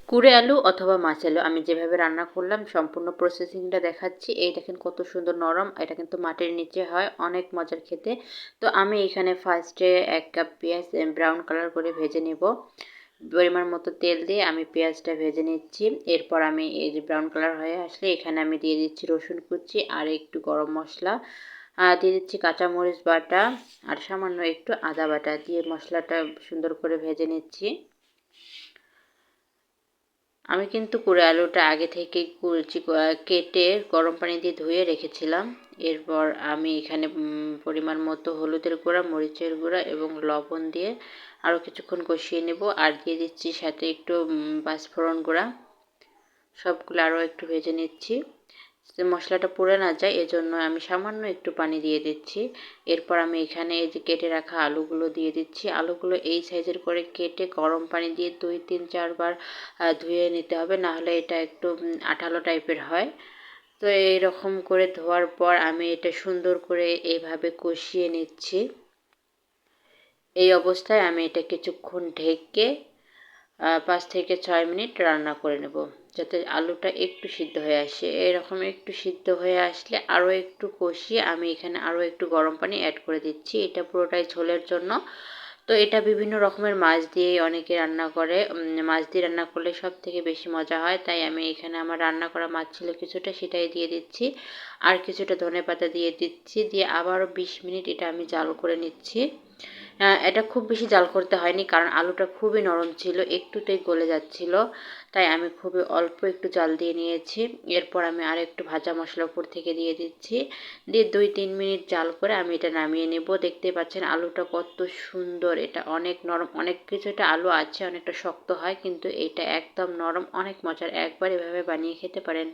কুড়ে আলু অথবা মাছ আলু আমি যেভাবে রান্না করলাম সম্পূর্ণ প্রসেসিংটা দেখাচ্ছি। এই দেখেন কত সুন্দর নরম, এটা কিন্তু মাটির নিচে হয়, অনেক মজার খেতে। তো আমি এখানে ফার্স্টে 1 কাপ পেঁয়াজ ব্রাউন কালার করে ভেজে নেব। পরিমাণ মতো তেল দিয়ে আমি পেঁয়াজটা ভেজে নিচ্ছি। এরপর আমি এই যে ব্রাউন কালার হয়ে আসলে এখানে আমি দিয়ে দিচ্ছি রসুন কুচি আর একটু গরম মশলা, দিয়ে দিচ্ছি কাঁচামরিচ বাটা আর সামান্য একটু আদা বাটা দিয়ে মশলাটা সুন্দর করে ভেজে নিচ্ছি। আমি কিন্তু কুড়ে আলুটা আগে থেকে কেটে গরম পানি দিয়ে ধুয়ে রেখেছিলাম। এরপর আমি এখানে পরিমাণ মতো হলুদের গুঁড়া, মরিচের গুঁড়া এবং লবণ দিয়ে আরও কিছুক্ষণ কষিয়ে নেব। আর দিয়ে দিচ্ছি সাথে একটু পাঁচফোড়ন গুঁড়া। সবগুলো আরও একটু ভেজে নিচ্ছি। মশলাটা পুড়ে না যায় এজন্য আমি সামান্য একটু পানি দিয়ে দিচ্ছি। এরপর আমি এখানে এই যে কেটে রাখা আলুগুলো দিয়ে দিচ্ছি। আলুগুলো এই সাইজের করে কেটে গরম পানি দিয়ে 2-3-4 বার ধুয়ে নিতে হবে, না হলে এটা একটু আঠালো টাইপের হয়। তো এইরকম করে ধোয়ার পর আমি এটা সুন্দর করে এইভাবে কষিয়ে নিচ্ছি। এই অবস্থায় আমি এটা কিছুক্ষণ ঢেকে 5 থেকে 6 মিনিট রান্না করে নেব, যাতে আলুটা একটু সিদ্ধ হয়ে আসে। এরকম একটু সিদ্ধ হয়ে আসলে আরও একটু কষিয়ে আমি এখানে আরও একটু গরম পানি অ্যাড করে দিচ্ছি। এটা পুরোটাই ঝোলের জন্য। তো এটা বিভিন্ন রকমের মাছ দিয়ে অনেকে রান্না করে। মাছ দিয়ে রান্না করলে সবথেকে বেশি মজা হয়। তাই আমি এখানে আমার রান্না করা মাছ ছিল কিছুটা, সেটাই দিয়ে দিচ্ছি। আর কিছুটা ধনেপাতা দিয়ে দিচ্ছি। দিয়ে আবারও 20 মিনিট এটা আমি জাল করে নিচ্ছি। এটা খুব বেশি জাল করতে হয়নি, কারণ আলুটা খুবই নরম ছিল, একটুতেই গলে যাচ্ছিল। তাই আমি খুবই অল্প একটু জাল দিয়ে নিয়েছি। এরপর আমি আর একটু ভাজা মশলা উপর থেকে দিয়ে দিচ্ছি। দিয়ে 2-3 মিনিট জাল করে আমি এটা নামিয়ে নেব। দেখতেই পাচ্ছেন আলুটা কত সুন্দর, এটা অনেক নরম। অনেক কিছুটা আলু আছে অনেকটা শক্ত হয়, কিন্তু এটা একদম নরম, অনেক মজার। একবার এভাবে বানিয়ে খেতে পারেন।